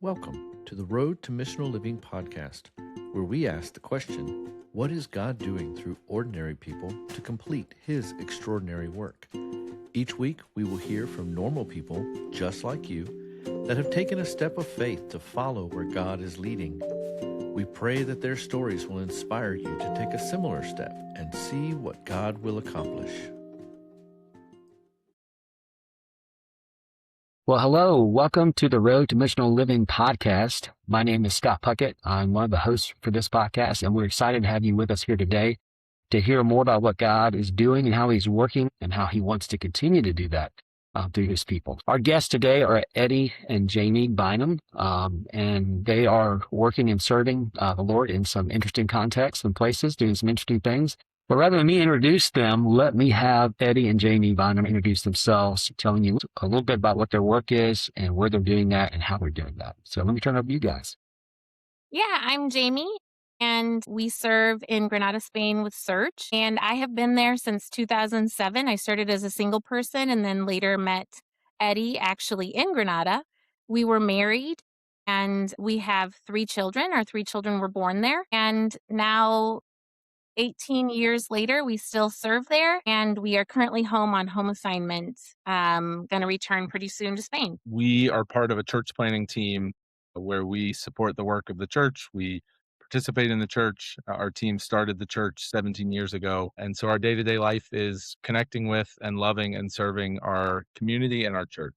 Welcome to the Road to Missional Living podcast, where we ask the question, what is God doing through ordinary people to complete His extraordinary work? Each week, we will hear from normal people just like you that have taken a step of faith to follow where God is leading. We pray that their stories will inspire you to take a similar step and see what God will accomplish. Well, hello. Welcome to the Road to Missional Living podcast. My name is Scott Puckett. I'm one of the hosts for this podcast, and we're excited to have you with us here today to hear more about what God is doing and how He's working and how He wants to continue to do that through His people. Our guests today are Eddie and Jamie Bynum, and they are working and serving the Lord in some interesting contexts and places, doing some interesting things. But rather than me introduce them, let me have Eddie and Jamie Bynum introduce themselves, telling you a little bit about what their work is and where they're doing that and how they're doing that. So let me turn it over to you guys. Yeah, I'm Jamie, and we serve in Granada, Spain with Search. And I have been there since 2007. I started as a single person and then later met Eddie actually in Granada. We were married and we have 3 children. Our 3 children were born there. And now, 18 years later, we still serve there, and we are currently home on home assignment. Going to return pretty soon to Spain. We are part of a church planting team where we support the work of the church. We participate in the church. Our team started the church 17 years ago. And so our day-to-day life is connecting with and loving and serving our community and our church.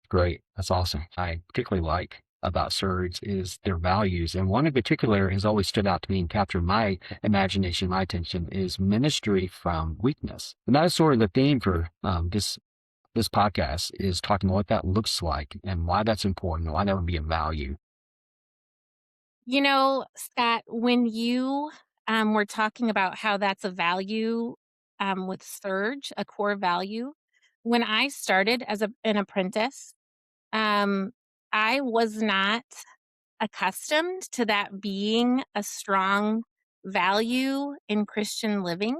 Great. That's awesome. I particularly like about Surge is their values. And one in particular has always stood out to me and captured my imagination, my attention, is ministry from weakness. And that is sort of the theme for this podcast, is talking about what that looks like and why that's important and why that would be a value. You know, Scott, when you were talking about how that's a value with Surge, a core value, when I started as an apprentice, um, I was not accustomed to that being a strong value in Christian living.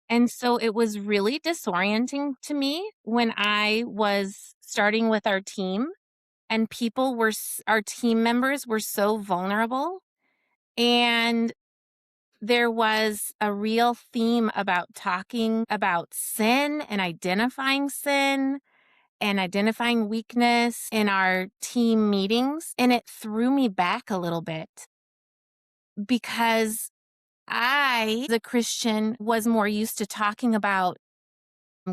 And so it was really disorienting to me when I was starting with our team and our team members were so vulnerable. And there was a real theme about talking about sin and identifying weakness in our team meetings. And it threw me back a little bit because I, as a Christian, was more used to talking about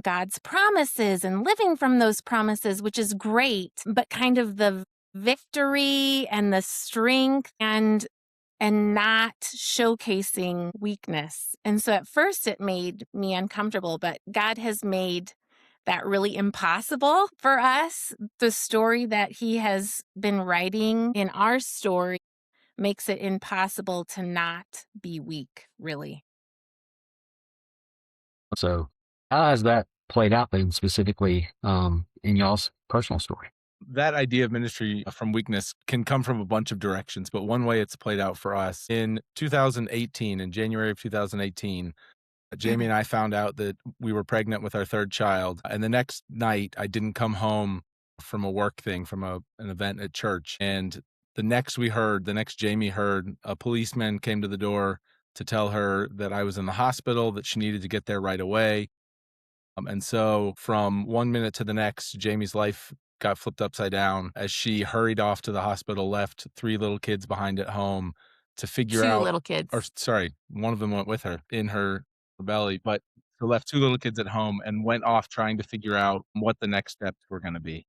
God's promises and living from those promises, which is great, but kind of the victory and the strength and not showcasing weakness. And so at first it made me uncomfortable, but God has made that really impossible for us. The story that He has been writing in our story makes it impossible to not be weak, really. So how has that played out then specifically in y'all's personal story? That idea of ministry from weakness can come from a bunch of directions, but one way it's played out for us in 2018, in January of 2018, Jamie and I found out that we were pregnant with our 3rd child. And the next night, I didn't come home from a work thing, from an event at church. And the next Jamie heard, a policeman came to the door to tell her that I was in the hospital, that she needed to get there right away. And so from one minute to the next, Jamie's life got flipped upside down as she hurried off to the hospital, left 3 little kids behind at home to figure 2 out, little kids. or sorry, one of them went with her in her belly, but so left 2 little kids at home and went off trying to figure out what the next steps were going to be.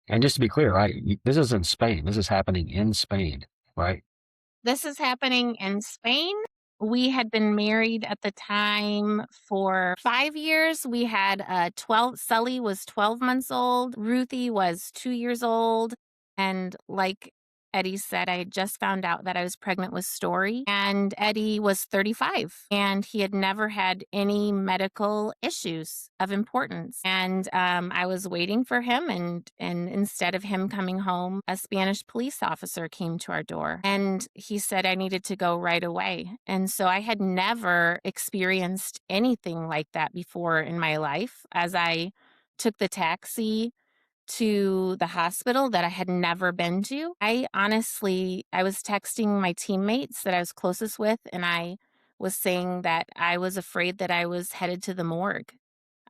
And just to be clear, right, this is in Spain. This is happening in Spain, right? This is happening in Spain. We had been married at the time for 5 years. We had Sully was 12 months old. Ruthie was 2 years old. And like Eddie said, I had just found out that I was pregnant with Story, and Eddie was 35 and he had never had any medical issues of importance. And I was waiting for him, and instead of him coming home, a Spanish police officer came to our door and he said I needed to go right away. And so I had never experienced anything like that before in my life. As I took the taxi to the hospital that I had never been to. I was texting my teammates that I was closest with, and I was saying that I was afraid that I was headed to the morgue.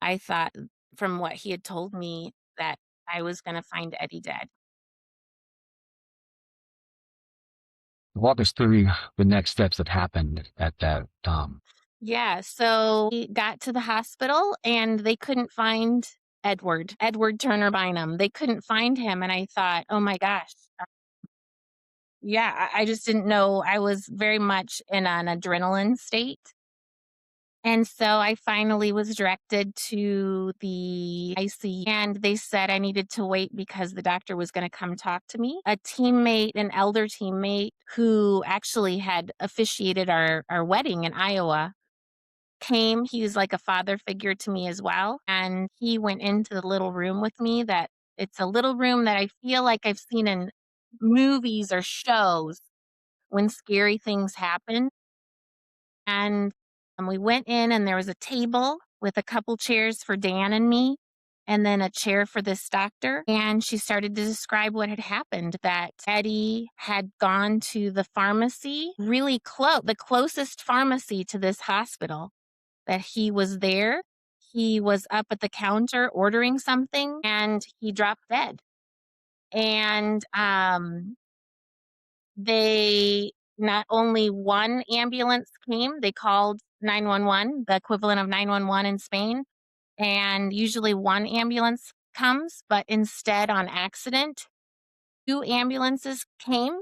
I thought from what he had told me that I was going to find Eddie dead. Walk us through the next steps that happened at that. Yeah, so we got to the hospital and they couldn't find Edward Turner Bynum. They couldn't find him. And I thought, oh my gosh. Yeah, I just didn't know. I was very much in an adrenaline state. And so I finally was directed to the ICU, and they said I needed to wait because the doctor was going to come talk to me. A teammate, an elder teammate who actually had officiated our wedding in Iowa, came. He was like a father figure to me as well. And he went into the little room with me that it's a little room that I feel like I've seen in movies or shows when scary things happen. And we went in, and there was a table with a couple chairs for Dan and me, and then a chair for this doctor. And she started to describe what had happened, that Eddie had gone to the pharmacy really close, the closest pharmacy to this hospital, that he was there. He was up at the counter ordering something, and he dropped dead. And they not only one ambulance came, they called 911, the equivalent of 911 in Spain. And usually one ambulance comes, but instead, on accident, two ambulances came.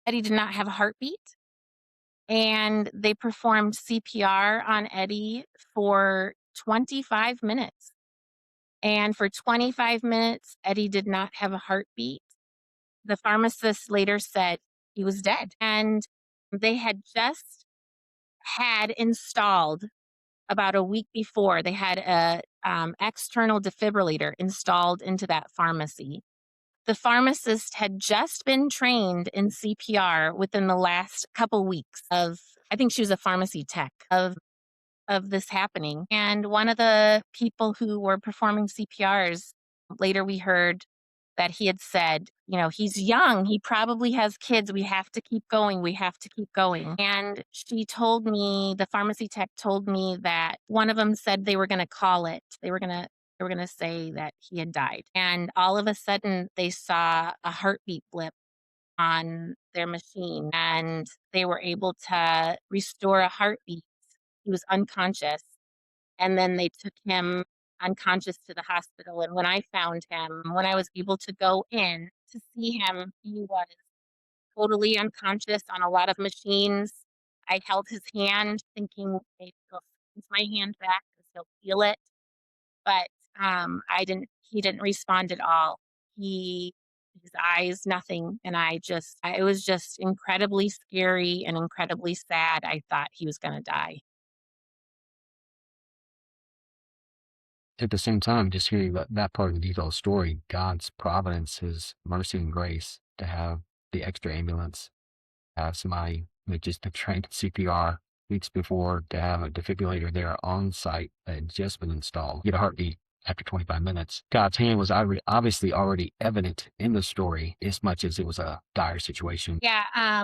Eddie did not have a heartbeat. And they performed CPR on Eddie for 25 minutes. And for 25 minutes, Eddie did not have a heartbeat. The pharmacist later said he was dead. And they had just had installed, about a week before, they had a external defibrillator installed into that pharmacy. The pharmacist had just been trained in CPR within the last couple weeks of, I think she was a pharmacy tech, of this happening. And one of the people who were performing CPRs, later we heard that he had said, he's young, he probably has kids, we have to keep going, we have to keep going. And she told me, the pharmacy tech told me, that one of them said they were going to call it. They were going to say that he had died. And all of a sudden they saw a heartbeat blip on their machine, and they were able to restore a heartbeat. He was unconscious. And then they took him unconscious to the hospital. And when I found him, when I was able to go in to see him, he was totally unconscious on a lot of machines. I held his hand thinking maybe he'll squeeze my hand back because he'll feel it. But he didn't respond at all. His eyes, nothing. And it was just incredibly scary and incredibly sad. I thought he was going to die. At the same time, just hearing that part of the detailed story, God's providence, His mercy and grace to have the extra ambulance, have somebody with just a trained CPR weeks before, to have a defibrillator there on site that had just been installed, get a heartbeat after 25 minutes. God's hand was obviously already evident in the story, as much as it was a dire situation. Yeah.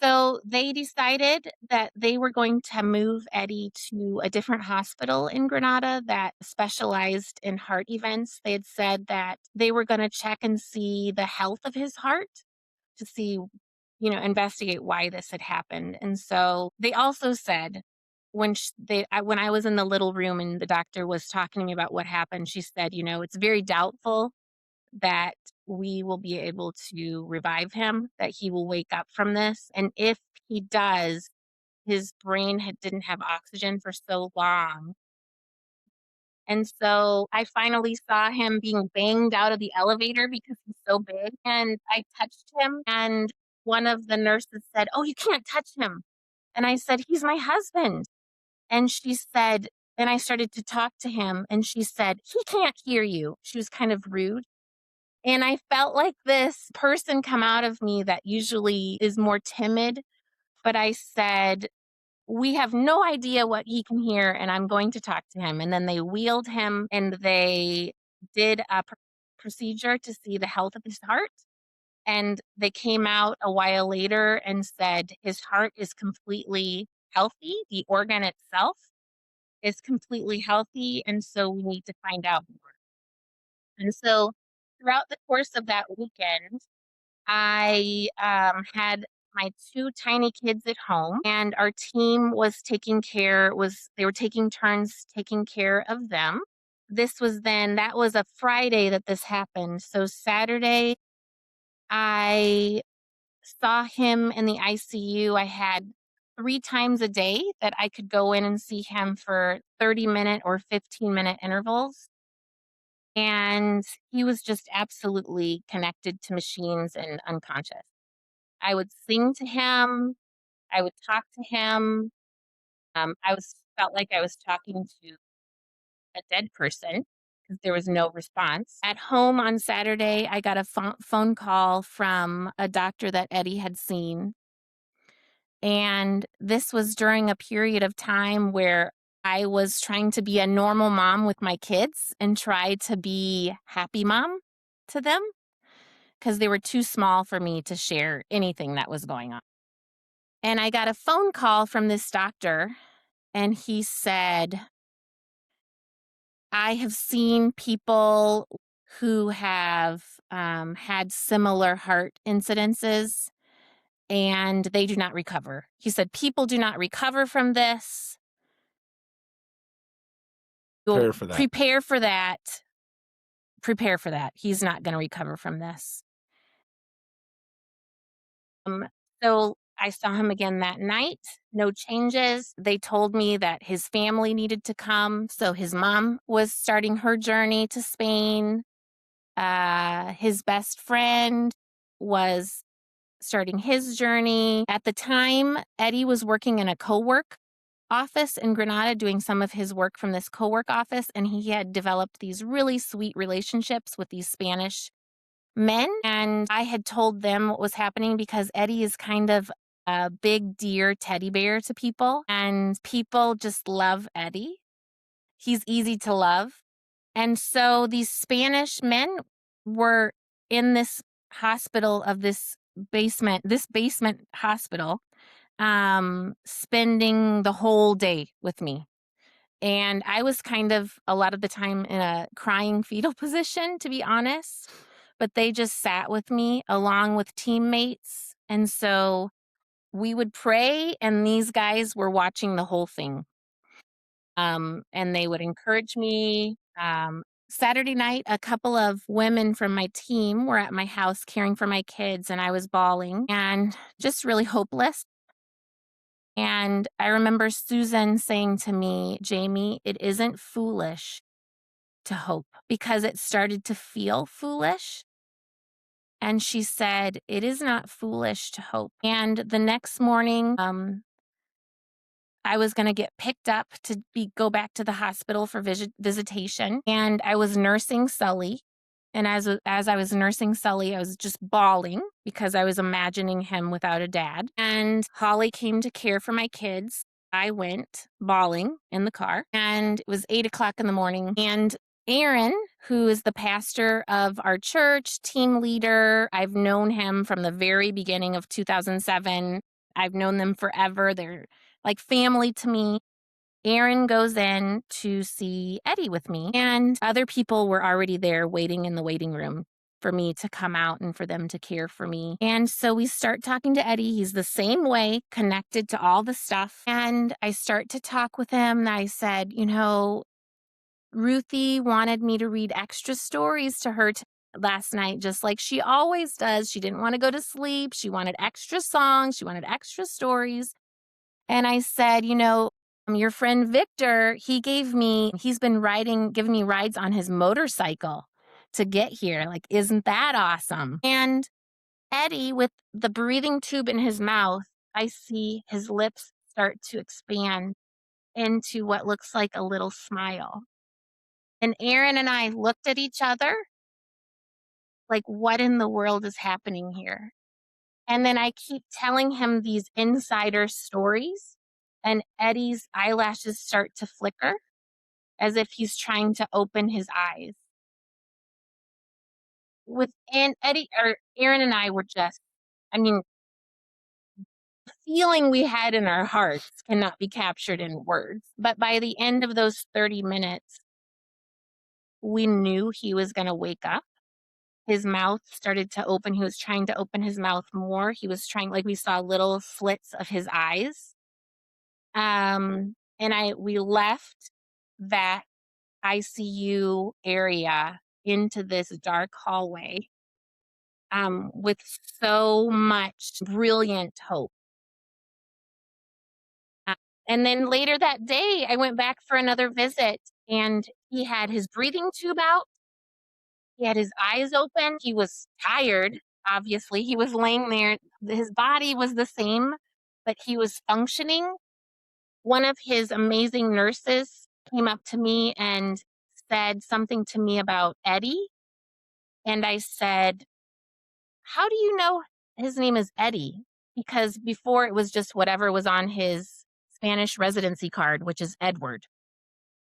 So they decided that they were going to move Eddie to a different hospital in Granada that specialized in heart events. They had said that they were going to check and see the health of his heart to see, investigate why this had happened. And so they also said, when I was in the little room and the doctor was talking to me about what happened, she said, it's very doubtful that we will be able to revive him, that he will wake up from this. And if he does, his brain didn't have oxygen for so long. And so I finally saw him being banged out of the elevator because he's so big. And I touched him, and one of the nurses said, "Oh, you can't touch him." And I said, "He's my husband." And she said, and I started to talk to him, and she said, "He can't hear you." She was kind of rude. And I felt like this person come out of me that usually is more timid. But I said, we have no idea what he can hear, and I'm going to talk to him. And then they wheeled him and they did a procedure to see the health of his heart. And they came out a while later and said his heart is completely healthy. The organ itself is completely healthy. And so we need to find out more. And so throughout the course of that weekend, I had my two tiny kids at home, and our team was they were taking turns taking care of them. That was a Friday that this happened. So Saturday, I saw him in the ICU. I had 3 times a day that I could go in and see him for 30-minute or 15-minute intervals. And he was just absolutely connected to machines and unconscious. I would sing to him. I would talk to him. Felt like I was talking to a dead person because there was no response. At home on Saturday, I got a phone call from a doctor that Eddie had seen. And this was during a period of time where I was trying to be a normal mom with my kids and try to be happy mom to them because they were too small for me to share anything that was going on. And I got a phone call from this doctor, and he said, I have seen people who have had similar heart incidences, and they do not recover. He said, people do not recover from this. Prepare for that. Prepare for that. Prepare for that. He's not going to recover from this. So I saw him again that night. No changes. They told me that his family needed to come. So his mom was starting her journey to Spain. His best friend was starting his journey. At the time, Eddie was working in a co-work office in Granada doing some of his work from this co-work office, and he had developed these really sweet relationships with these Spanish men. And I had told them what was happening because Eddie is kind of a big dear teddy bear to people, and people just love Eddie. He's easy to love. And so these Spanish men were in this hospital of this basement hospital, spending the whole day with me. And I was kind of a lot of the time in a crying fetal position, to be honest, but they just sat with me along with teammates. And so we would pray, and these guys were watching the whole thing. And they would encourage me. Saturday night, a couple of women from my team were at my house caring for my kids, and I was bawling and just really hopeless. And I remember Susan saying to me, Jamie, it isn't foolish to hope, because it started to feel foolish. And she said, it is not foolish to hope. And the next morning, I was going to get picked up to go back to the hospital for visitation. And I was nursing Sully. And as I was nursing Sully, I was just bawling because I was imagining him without a dad. And Holly came to care for my kids. I went bawling in the car, and it was 8:00 in the morning. And Aaron, who is the pastor of our church, team leader, I've known him from the very beginning of 2007. I've known them forever. They're like family to me. Aaron goes in to see Eddie with me, and other people were already there waiting in the waiting room for me to come out and for them to care for me. And so we start talking to Eddie. He's the same way, connected to all the stuff. And I start to talk with him. And I said, Ruthie wanted me to read extra stories to her last night, just like she always does. She didn't want to go to sleep. She wanted extra songs. She wanted extra stories. And I said, your friend Victor, he's been giving me rides on his motorcycle to get here. Like, isn't that awesome? And Eddie, with the breathing tube in his mouth, I see his lips start to expand into what looks like a little smile. And Aaron and I looked at each other like, what in the world is happening here? And then I keep telling him these insider stories and Eddie's eyelashes start to flicker as if he's trying to open his eyes. Within Eddie or Aaron and I were just, I mean, the feeling we had in our hearts cannot be captured in words. But by the end of those 30 minutes, we knew he was going to wake up. His mouth started to open. He was trying to open his mouth more. He was trying, like we saw little slits of his eyes. And we left that ICU area into this dark hallway with so much brilliant hope. And then later that day, I went back for another visit, and he had his breathing tube out. He had his eyes open. He was tired, obviously. He was laying there. His body was the same, but he was functioning. One of his amazing nurses came up to me and said something to me about Eddie. And I said, "How do you know his name is Eddie?" Because before it was just whatever was on his Spanish residency card, which is Edward.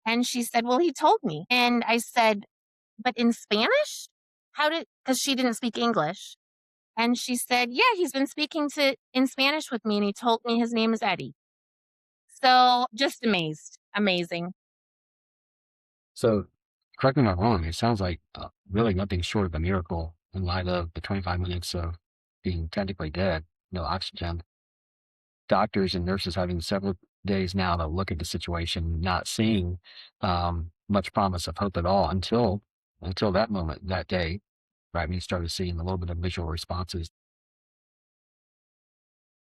And she said, "Well, he told me." And I said, "But in Spanish? Because she didn't speak English." And she said, "Yeah, he's been speaking in Spanish with me, and he told me his name is Eddie." So just amazed. Amazing. So, correct me if I'm wrong, it sounds like really nothing short of a miracle in light of the 25 minutes of being technically dead, no oxygen. Doctors and nurses having several days now to look at the situation, not seeing much promise of hope at all until that moment, that day, right when you started seeing a little bit of visual responses.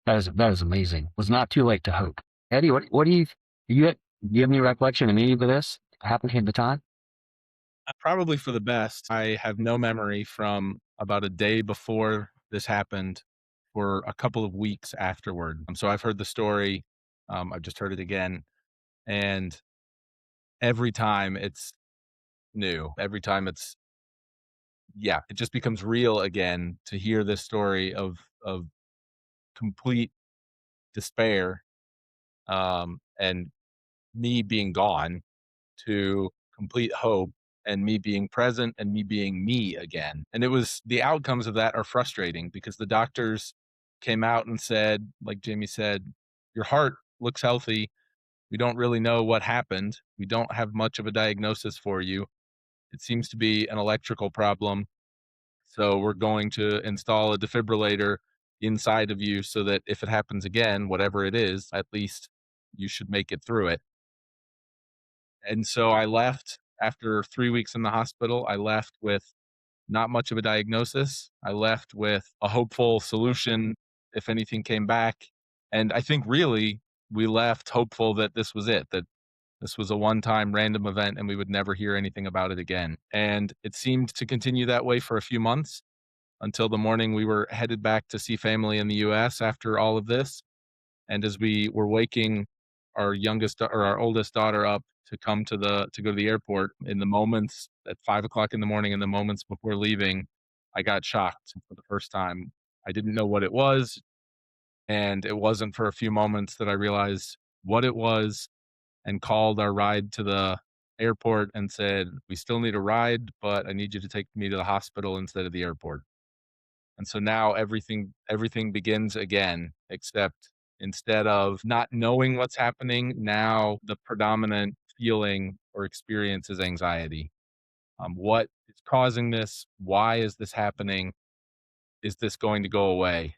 That is amazing. Was not too late to hope. Eddie, what do you have any recollection of any of this happening at the time? Probably for the best. I have no memory from about a day before this happened for a couple of weeks afterward. So I've heard the story. I've just heard it again. And every time it's new. Every time it just becomes real again to hear this story of complete despair, and me being gone to complete hope and me being present and me being me again. And the outcomes of that are frustrating because the doctors came out and said, like Jamie said, "Your heart looks healthy. We don't really know what happened. We don't have much of a diagnosis for you. It seems to be an electrical problem. So we're going to install a defibrillator inside of you so that if it happens again, whatever it is, at least you should make it through it." And so I left after 3 weeks in the hospital. I left with not much of a diagnosis. I left with a hopeful solution if anything came back. And I think really we left hopeful that this was it, that this was a one-time random event and we would never hear anything about it again. And it seemed to continue that way for a few months until the morning we were headed back to see family in the US after all of this. And as we were waking our oldest daughter up to go to the airport, in the moments at 5 o'clock in the morning, in the moments before leaving, I got shocked for the first time. I didn't know what it was, and it wasn't for a few moments that I realized what it was and called our ride to the airport and said, "We still need a ride, but I need you to take me to the hospital instead of the airport." And so now everything begins again, except instead of not knowing what's happening, now the predominant feeling or experience is anxiety. What is causing this? Why is this happening? Is this going to go away?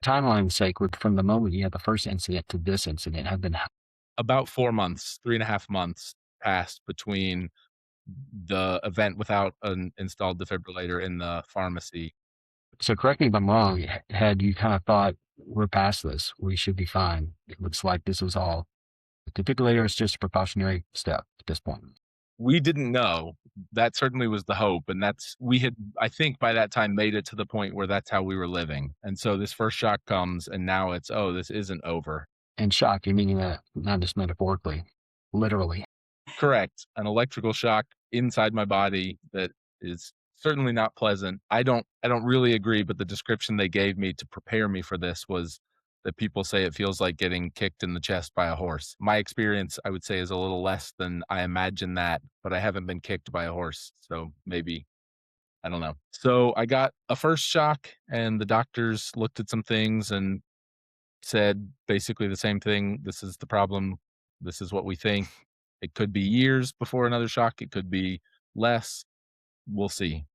Timeline's sake, from the moment you had the first incident to this incident, have been About 4 months, 3.5 months passed between the event without an installed defibrillator in the pharmacy. so. Correct me if I'm wrong. Had you kind of thought we're past this, we should be fine? It looks like this was all. The defibrillator is just a precautionary step at this point. We didn't know. That certainly was the hope. And we had, I think by that time, made it to the point where that's how we were living. And so this first shock comes and now it's, oh, this isn't over. And shock, you're meaning that not just metaphorically, literally. Correct. An electrical shock inside my body that is certainly not pleasant. I don't really agree, but the description they gave me to prepare me for this was that people say it feels like getting kicked in the chest by a horse. My experience, I would say, is a little less than I imagine that, but I haven't been kicked by a horse. So maybe, I don't know. So I got a first shock, and the doctors looked at some things and said basically the same thing. This is the problem. This is what we think. It could be years before another shock. It could be less. We'll see.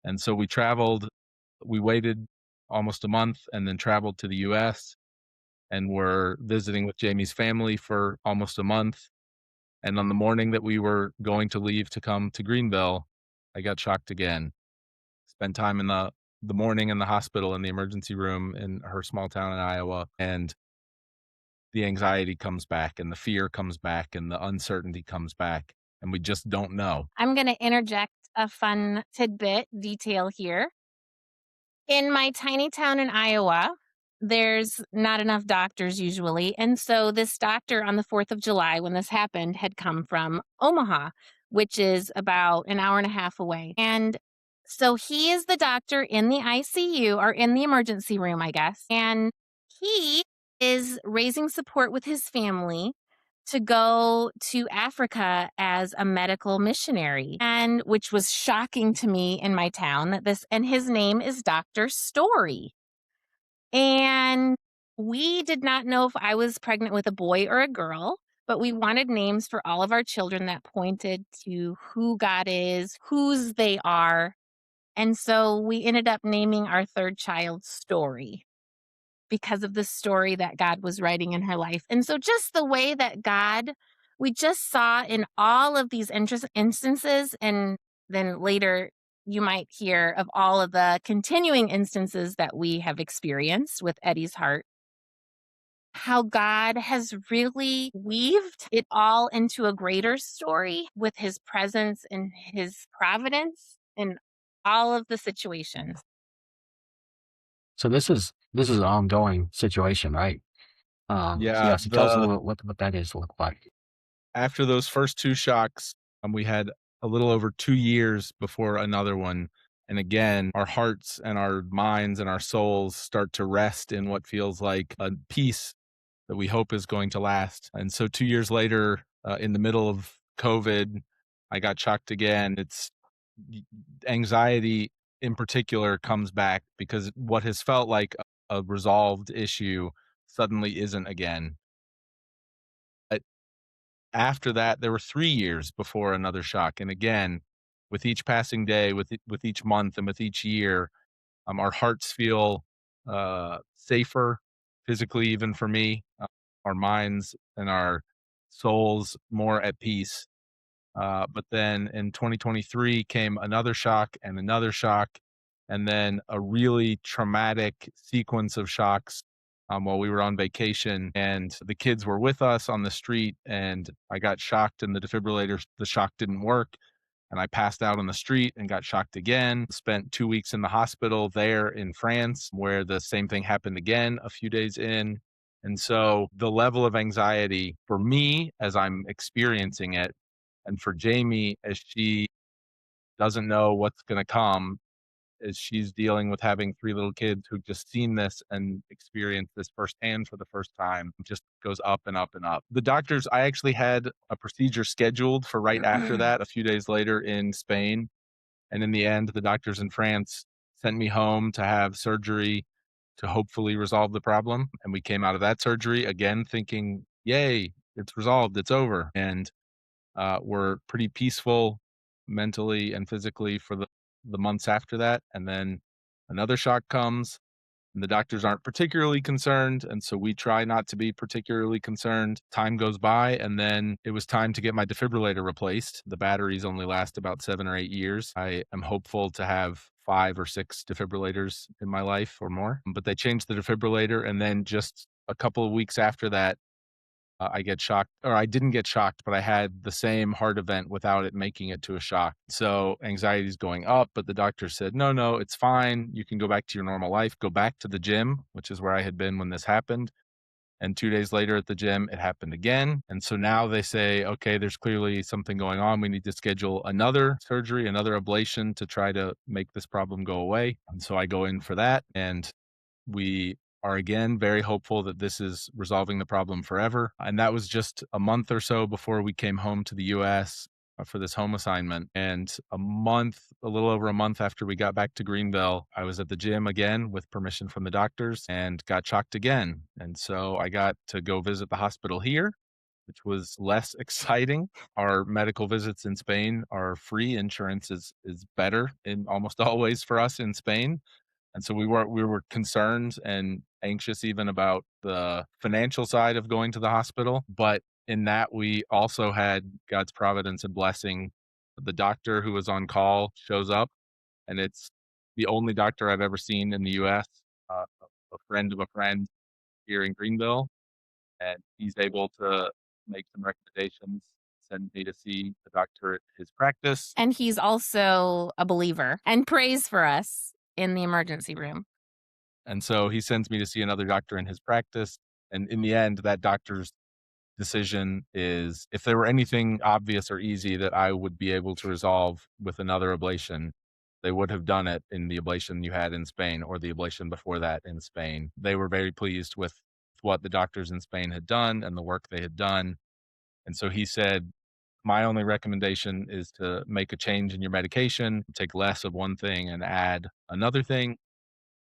And so we waited almost a month and then traveled to the US and were visiting with Jamie's family for almost a month. And on the morning that we were going to leave to come to Greenville, I got shocked again. Spent time in the morning in the hospital in the emergency room in her small town in Iowa. And the anxiety comes back and the fear comes back and the uncertainty comes back. And we just don't know. I'm going to interject a fun tidbit detail here. In my tiny town in Iowa, there's not enough doctors usually. And so this doctor on the 4th of July, when this happened, had come from Omaha, which is about an hour and a half away. And so he is the doctor in the ICU or in the emergency room, I guess. And he is raising support with his family to go to Africa as a medical missionary, and which was shocking to me in my town and his name is Dr. Story. And we did not know if I was pregnant with a boy or a girl, but we wanted names for all of our children that pointed to who God is, whose they are. And so we ended up naming our third child Story, because of the story that God was writing in her life. And so just the way that we just saw in all of these instances, and then later you might hear of all of the continuing instances that we have experienced with Eddie's heart, how God has really weaved it all into a greater story with his presence and his providence in all of the situations. So this is an ongoing situation, right? Yeah, So tell us a little bit what that is look like. after those first two shocks, we had a little over 2 years before another one. And again, our hearts and our minds and our souls start to rest in what feels like a peace that we hope is going to last. And so 2 years later, in the middle of COVID, I got shocked again. Anxiety in particular comes back because what has felt like a resolved issue suddenly isn't again. After that, there were 3 years before another shock, and again, with each passing day, with each month, and with each year, our hearts feel, safer physically, even for me, our minds and our souls more at peace. But then in 2023 came another shock, and then a really traumatic sequence of shocks while we were on vacation. And the kids were with us on the street, and I got shocked, and the shock didn't work. And I passed out on the street and got shocked again. Spent 2 weeks in the hospital there in France, where the same thing happened again a few days in. And so the level of anxiety for me as I'm experiencing it, and for Jamie, as she doesn't know what's going to come, as she's dealing with having three little kids who've just seen this and experienced this firsthand for the first time, just goes up and up and up. The doctors, I actually had a procedure scheduled for right after that, a few days later in Spain. And in the end, the doctors in France sent me home to have surgery to hopefully resolve the problem. And we came out of that surgery again thinking, yay, it's resolved, it's over. And were pretty peaceful mentally and physically for the months after that. And then another shock comes, and the doctors aren't particularly concerned. And so we try not to be particularly concerned. Time goes by, and then it was time to get my defibrillator replaced. The batteries only last about 7 or 8 years. I am hopeful to have 5 or 6 defibrillators in my life or more. But they changed the defibrillator, and then just a couple of weeks after that, I get shocked, or I didn't get shocked, but I had the same heart event without it making it to a shock. So anxiety is going up, but the doctor said, no, it's fine. You can go back to your normal life, go back to the gym, which is where I had been when this happened. And 2 days later at the gym, it happened again. And so now they say, okay, there's clearly something going on. We need to schedule another surgery, another ablation to try to make this problem go away. And so I go in for that, and we are again very hopeful that this is resolving the problem forever. And that was just a month or so before we came home to the US for this home assignment. And a little over a month after we got back to Greenville, I was at the gym again with permission from the doctors and got shocked again. And so I got to go visit the hospital here, which was less exciting. Our medical visits in Spain are free. Insurance is better in almost always for us in Spain. And so we were concerned and anxious even about the financial side of going to the hospital. But in that, we also had God's providence and blessing. The doctor who was on call shows up, and it's the only doctor I've ever seen in the US, a friend of a friend here in Greenville. And he's able to make some recommendations, send me to see the doctor at his practice. And he's also a believer and prays for us in the emergency room. And so he sends me to see another doctor in his practice. And in the end, that doctor's decision is if there were anything obvious or easy that I would be able to resolve with another ablation, they would have done it in the ablation you had in Spain or the ablation before that in Spain. They were very pleased with what the doctors in Spain had done and the work they had done. And so he said, my only recommendation is to make a change in your medication, take less of one thing and add another thing.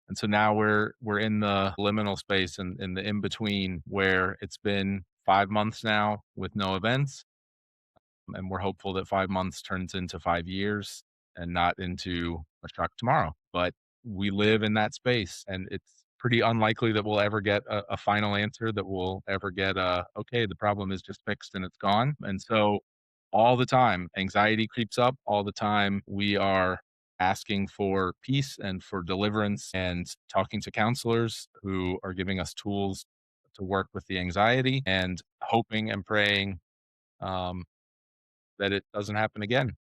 And so now we're in the liminal space and in the in between where it's been 5 months now with no events. And we're hopeful that 5 months turns into 5 years and not into a shock tomorrow. But we live in that space, and it's pretty unlikely that we'll ever get a final answer, that we'll ever get okay, the problem is just fixed and it's gone. And so all the time, anxiety creeps up. All the time, we are asking for peace and for deliverance and talking to counselors who are giving us tools to work with the anxiety and hoping and praying um, that it doesn't happen again.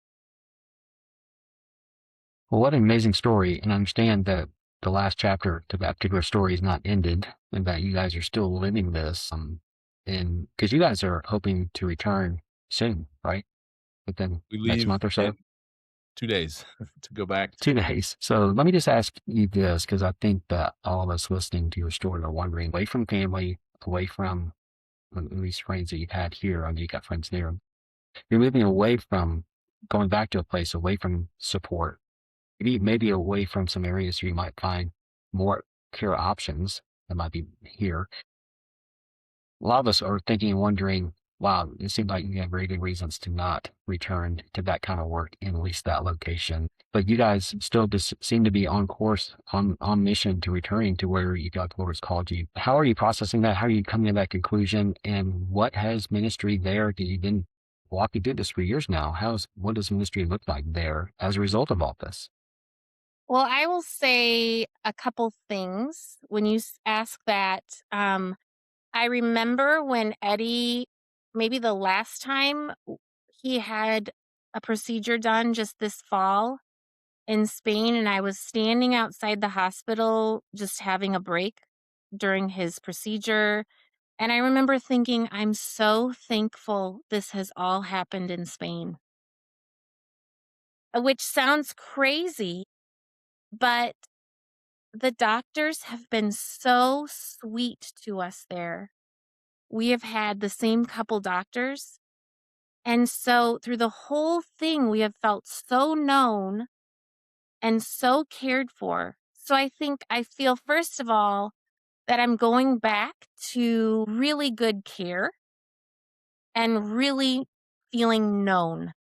Well, what an amazing story. And I understand that the last chapter to that particular story is not ended and that you guys are still living this. And because you guys are hoping to return soon, right? Within We next leave month or so? in 2 days to go back. 2 days. So let me just ask you this, because I think that all of us listening to your story are wondering, away from family, away from at least friends that you've had here, I know you got friends there, you're moving away from going back to a place away from support, maybe away from some areas where you might find more care options that might be here. A lot of us are thinking and wondering, wow, it seems like you have very good reasons to not return to that kind of work in at least that location. But you guys still just seem to be on course, on mission to returning to where you got the Lord has called you. How are you processing that? How are you coming to that conclusion? And what has ministry there? You've been walking through this for years now. What does ministry look like there as a result of all this? Well, I will say a couple things when you ask that. I remember when Eddie, maybe the last time he had a procedure done just this fall in Spain, and I was standing outside the hospital just having a break during his procedure. And I remember thinking, I'm so thankful this has all happened in Spain, which sounds crazy, but the doctors have been so sweet to us there. We have had the same couple doctors. And so through the whole thing, we have felt so known and so cared for. So I feel, first of all, that I'm going back to really good care and really feeling known.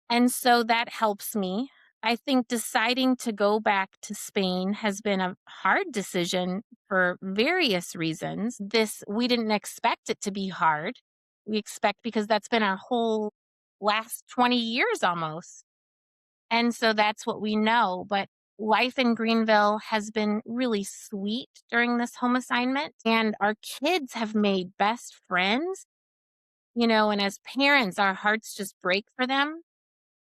And so that helps me. I think deciding to go back to Spain has been a hard decision for various reasons. We didn't expect it to be hard. We expect because that's been our whole last 20 years almost. And so that's what we know. But life in Greenville has been really sweet during this home assignment. And our kids have made best friends, and as parents, our hearts just break for them.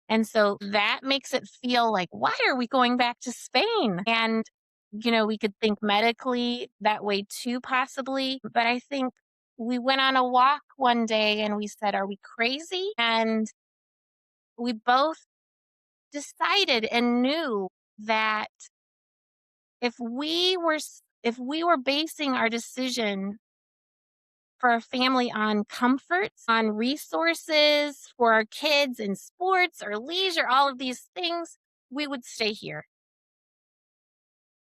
And so that makes it feel like, why are we going back to Spain? And, we could think medically that way too, possibly. But I think we went on a walk one day and we said, are we crazy? And we both decided and knew that if we were if we were basing our decision for our family on comforts, on resources for our kids in sports or leisure, all of these things, we would stay here.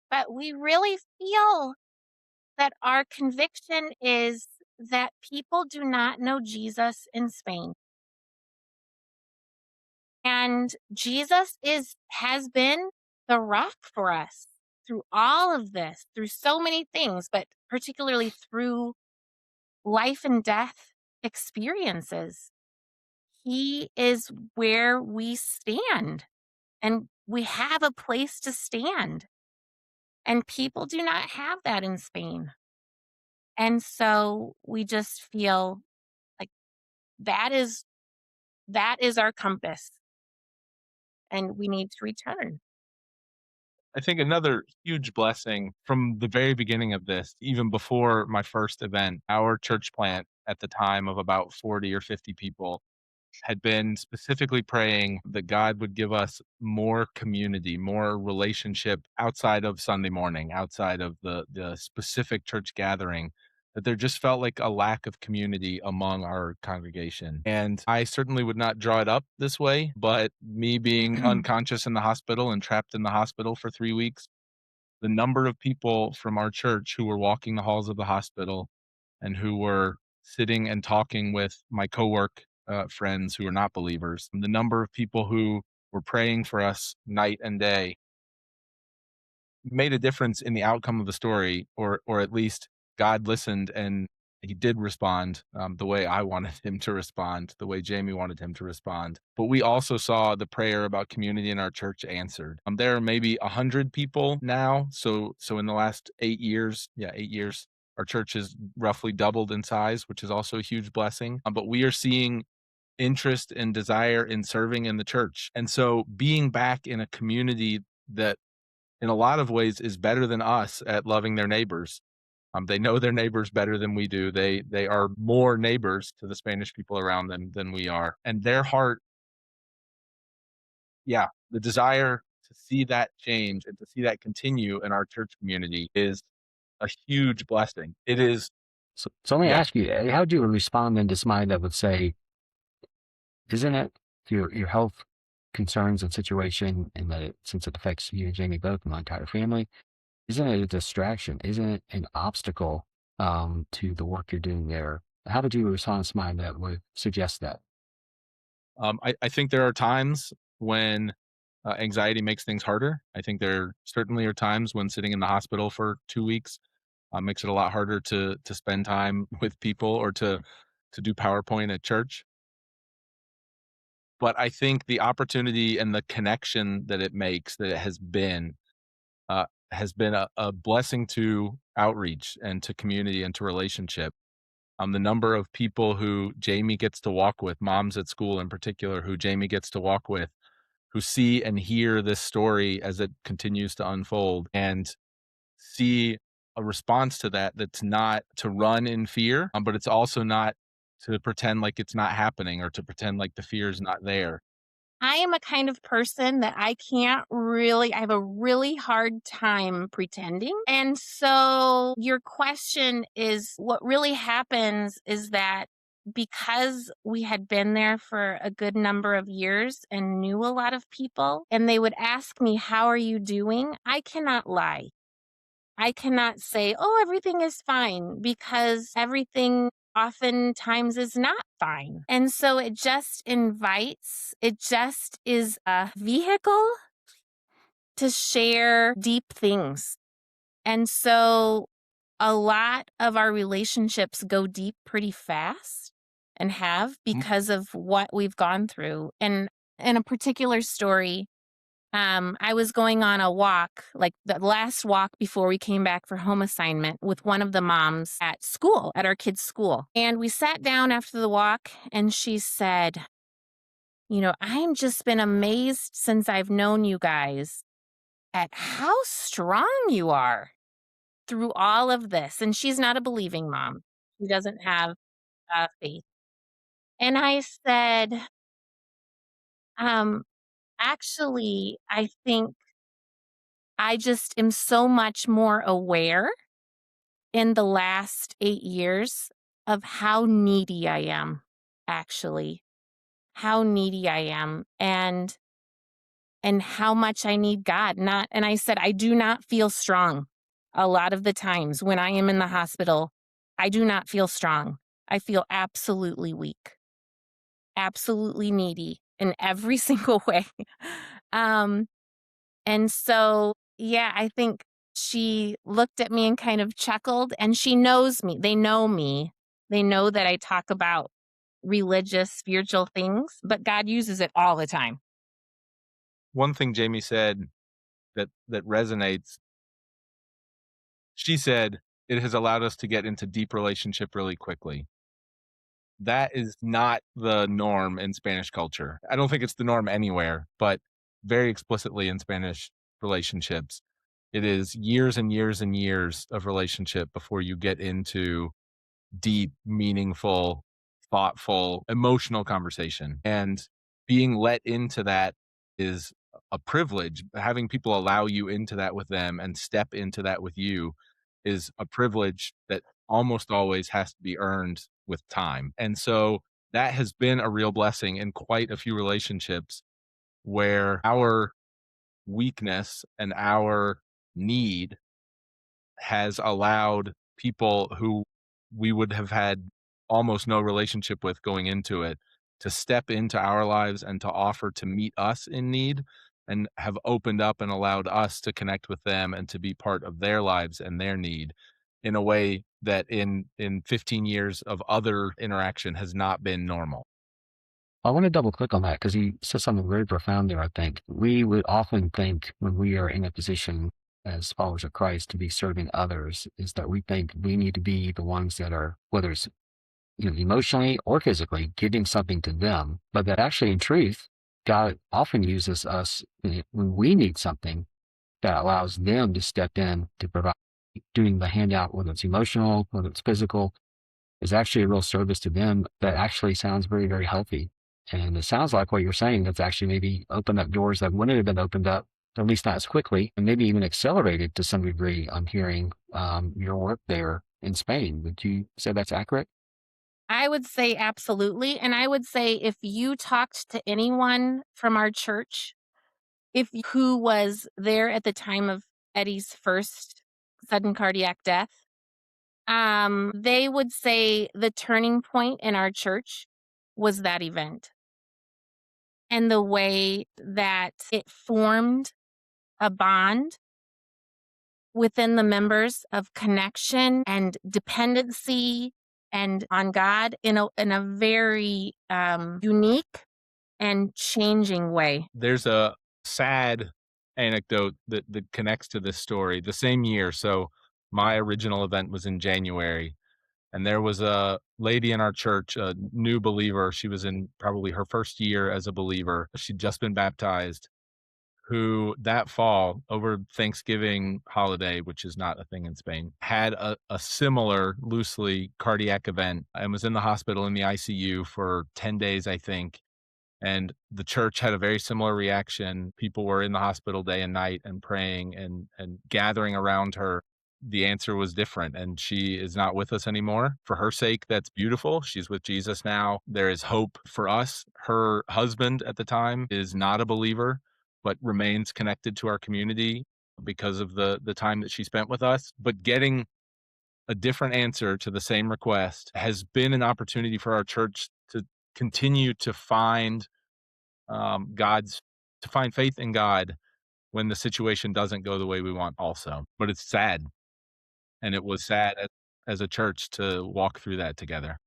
But we really feel that our conviction is that people do not know Jesus in Spain. And Jesus has been the rock for us through all of this, through so many things, but particularly through life and death experiences. He is where we stand, and we have a place to stand. And people do not have that in Spain. And so we just feel like that is that is our compass, and we need to return. I think another huge blessing from the very beginning of this, even before my first event, our church plant at the time of about 40 or 50 people had been specifically praying that God would give us more community, more relationship outside of Sunday morning, outside of the specific church gathering, that there just felt like a lack of community among our congregation. And I certainly would not draw it up this way, but me being unconscious in the hospital and trapped in the hospital for 3 weeks, the number of people from our church who were walking the halls of the hospital and who were sitting and talking with my co-work friends who are not believers, and the number of people who were praying for us night and day made a difference in the outcome of the story, or at least God listened and he did respond the way I wanted him to respond, the way Jamie wanted him to respond. But we also saw the prayer about community in our church answered. There are maybe 100 people now. So in the last 8 years, 8 years, our church has roughly doubled in size, which is also a huge blessing. But we are seeing interest and desire in serving in the church. And so being back in a community that in a lot of ways is better than us at loving their neighbors. They know their neighbors better than we do. They are more neighbors to the Spanish people around them than we are. And their heart, the desire to see that change and to see that continue in our church community is a huge blessing. It is, So let me yeah. ask you, how do you respond then to somebody that would say, isn't it your health concerns and situation, and that since it affects you and Jamie both and my entire family, isn't it a distraction? Isn't it an obstacle to the work you're doing there? How would you respond to somebody that would suggest that? I think there are times when anxiety makes things harder. I think there certainly are times when sitting in the hospital for 2 weeks makes it a lot harder to spend time with people or to do PowerPoint at church. But I think the opportunity and the connection that it makes, that it has been a blessing to outreach and to community and to relationship. The number of people who Jamie gets to walk with, moms at school in particular, who Jamie gets to walk with, who see and hear this story as it continues to unfold and see a response to that that's not to run in fear, but it's also not to pretend like it's not happening or to pretend like the fear is not there. I am a kind of person that I have a really hard time pretending. And so your question is, what really happens is that because we had been there for a good number of years and knew a lot of people, and they would ask me, "How are you doing?" I cannot lie. I cannot say, "Oh, everything is fine," because everything oftentimes is not fine. And so it just is a vehicle to share deep things. And so a lot of our relationships go deep pretty fast and have Mm. because of what we've gone through. And in a particular story, I was going on a walk, like the last walk before we came back for home assignment with one of the moms at school, at our kids' school. And we sat down after the walk and she said, "I've just been amazed since I've known you guys at how strong you are through all of this." And she's not a believing mom. She doesn't have faith. And I said, um, actually, I think I just am so much more aware in the last 8 years of how needy I am, actually, how needy I am and how much I need God. And I said, I do not feel strong. A lot of the times when I am in the hospital, I do not feel strong. I feel absolutely weak, absolutely needy in every single way. Um, and so, yeah, I think she looked at me and kind of chuckled, and she knows me. They know me. They know that I talk about religious, spiritual things, but God uses it all the time. One thing Jamie said that resonates, she said, it has allowed us to get into deep relationship really quickly. That is not the norm in Spanish culture. I don't think it's the norm anywhere, but very explicitly in Spanish relationships, it is years and years and years of relationship before you get into deep, meaningful, thoughtful, emotional conversation. And being let into that is a privilege. Having people allow you into that with them and step into that with you is a privilege that almost always has to be earned with time. And so that has been a real blessing in quite a few relationships where our weakness and our need has allowed people who we would have had almost no relationship with going into it to step into our lives and to offer to meet us in need and have opened up and allowed us to connect with them and to be part of their lives and their need in a way that in 15 years of other interaction has not been normal. I want to double click on that because you said something very profound there, I think. We would often think when we are in a position as followers of Christ to be serving others is that we think we need to be the ones that are, whether it's emotionally or physically, giving something to them. But that actually, in truth, God often uses us when we need something that allows them to step in to provide, doing the handout, whether it's emotional, whether it's physical, is actually a real service to them that actually sounds very, very healthy. And it sounds like what you're saying that's actually maybe opened up doors that wouldn't have been opened up, at least not as quickly, and maybe even accelerated to some degree. I'm hearing your work there in Spain. Would you say that's accurate? I would say absolutely. And I would say if you talked to anyone from our church, who was there at the time of Eddie's first sudden cardiac death, they would say the turning point in our church was that event and the way that it formed a bond within the members of connection and dependency and on God in a very unique and changing way. There's a sad anecdote that connects to this story. The same year, so my original event was in January, and there was a lady in our church, a new believer. She was in probably her first year as a believer. She'd just been baptized, who that fall over Thanksgiving holiday, which is not a thing in Spain, had a similar loosely cardiac event and was in the hospital in the ICU for 10 days, I think. And the church had a very similar reaction. People were in the hospital day and night and praying and gathering around her. The answer was different, and she is not with us anymore. For her sake, that's beautiful. She's with Jesus now. There is hope for us. Her husband at the time is not a believer, but remains connected to our community because of the time that she spent with us. But getting a different answer to the same request has been an opportunity for our church to continue to find God's to find faith in God when the situation doesn't go the way we want also. But it's sad. And it was sad as a church to walk through that together.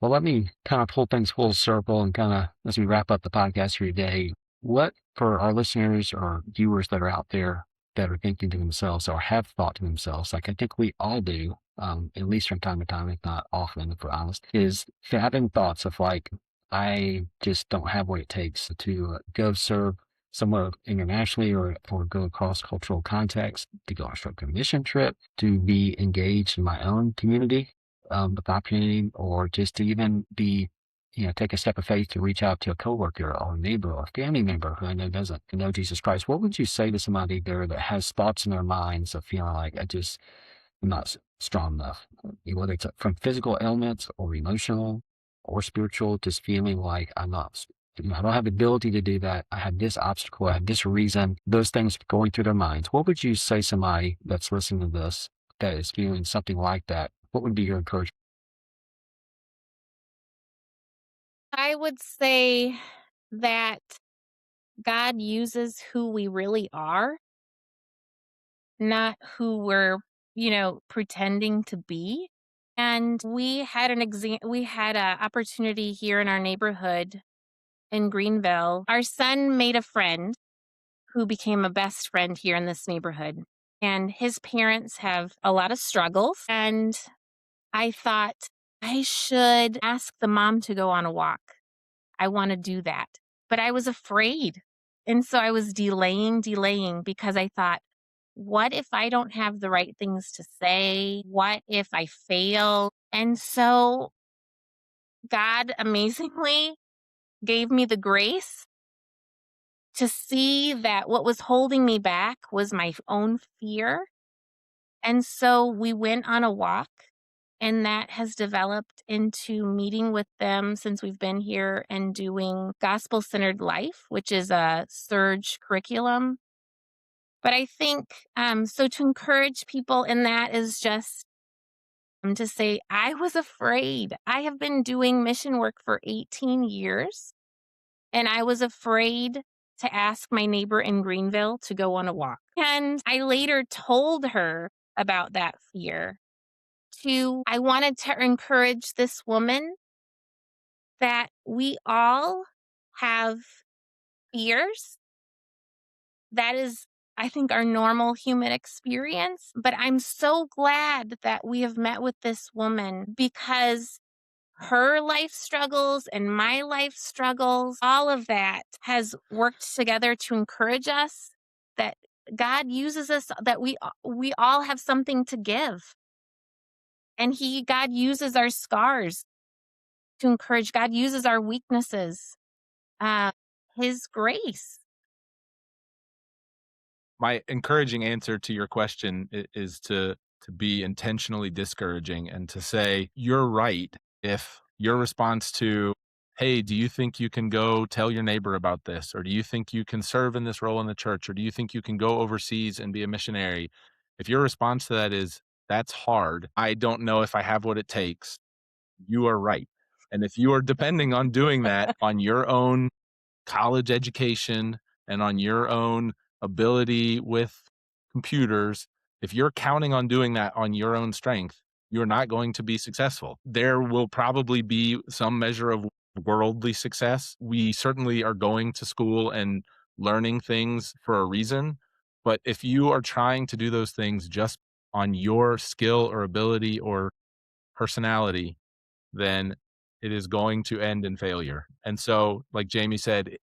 Well, let me kind of pull things full circle and kind of, as we wrap up the podcast for today, what for our listeners or viewers that are out there that are thinking to themselves or have thought to themselves, like I think we all do, at least from time to time, if not often, if we're honest, is having thoughts of like, I just don't have what it takes to go serve somewhere internationally or go across cultural context, to go on a short mission trip, to be engaged in my own community with opportunity, or just to even be take a step of faith to reach out to a coworker or a neighbor or a family member who I know doesn't know Jesus Christ, what would you say to somebody there that has thoughts in their minds of feeling like I'm not strong enough, whether it's from physical ailments or emotional or spiritual, just feeling like I'm not, I don't have the ability to do that. I have this obstacle, I have this reason, those things going through their minds. What would you say to somebody that's listening to this that is feeling something like that? What would be your encouragement? I would say that God uses who we really are, not who we're, pretending to be. And we had a opportunity here in our neighborhood in Greenville. Our son made a friend who became a best friend here in this neighborhood. And his parents have a lot of struggles. And I thought I should ask the mom to go on a walk. I want to do that. But I was afraid. And so I was delaying because I thought, what if I don't have the right things to say? What if I fail? And so God amazingly gave me the grace to see that what was holding me back was my own fear. And so we went on a walk, and that has developed into meeting with them since we've been here and doing gospel centered life, which is a surge curriculum. But I think, so to encourage people in that is just to say, I was afraid. I have been doing mission work for 18 years, and I was afraid to ask my neighbor in Greenville to go on a walk. And I later told her about that fear. I wanted to encourage this woman that we all have fears. That is, I think, our normal human experience. But I'm so glad that we have met with this woman because her life struggles and my life struggles, all of that has worked together to encourage us that God uses us, that we all have something to give. And God uses our scars to encourage. God uses our weaknesses, his grace. My encouraging answer to your question is to be intentionally discouraging and to say, you're right. If your response to, hey, do you think you can go tell your neighbor about this? Or do you think you can serve in this role in the church? Or do you think you can go overseas and be a missionary? If your response to that is, that's hard, I don't know if I have what it takes, you are right. And if you are depending on doing that on your own college education and on your own ability with computers, if you're counting on doing that on your own strength, you're not going to be successful. There will probably be some measure of worldly success. We certainly are going to school and learning things for a reason. But if you are trying to do those things just on your skill or ability or personality, then it is going to end in failure. And so, like Jamie said,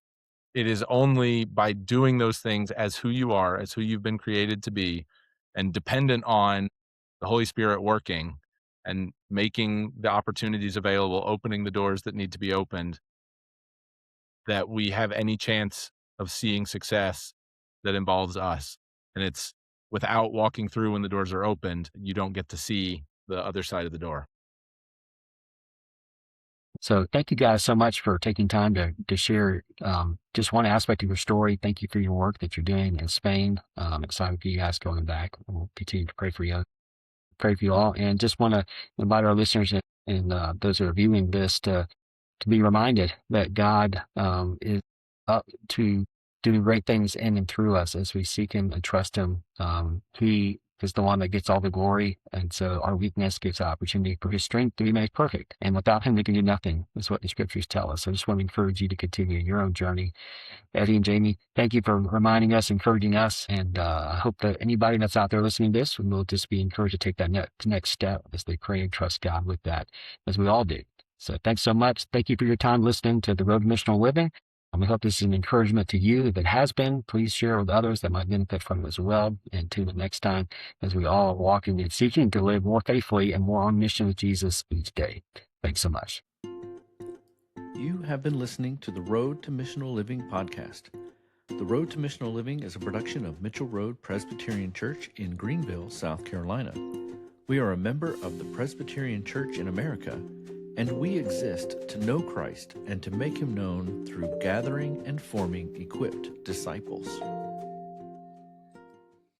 it is only by doing those things as who you are, as who you've been created to be, and dependent on the Holy Spirit working and making the opportunities available, opening the doors that need to be opened, that we have any chance of seeing success that involves us. And it's without walking through when the doors are opened, you don't get to see the other side of the door. So thank you guys so much for taking time to share just one aspect of your story. Thank you for your work that you're doing in Spain. I'm excited for you guys going back. We'll continue to pray for you all, and just want to invite our listeners and those who are viewing this to be reminded that God is up to doing great things in and through us as we seek Him and trust Him. He is the one that gets all the glory, and so our weakness gives the opportunity for His strength to be made perfect. And without Him, we can do nothing. That's what the Scriptures tell us. So I just want to encourage you to continue your own journey. Eddie and Jamie, thank you for reminding us, encouraging us, and I hope that anybody that's out there listening to this will just be encouraged to take that next step as they pray and trust God with that, as we all do. So thanks so much. Thank you for your time listening to The Road to Missional Living. We hope this is an encouragement to you. If it has been, please share with others that might benefit from it as well. And tune in next time as we all are walking and seeking to live more faithfully and more on mission with Jesus each day. Thanks so much. You have been listening to the Road to Missional Living podcast. The Road to Missional Living is a production of Mitchell Road Presbyterian Church in Greenville, South Carolina. We are a member of the Presbyterian Church in America, and we exist to know Christ and to make him known through gathering and forming equipped disciples.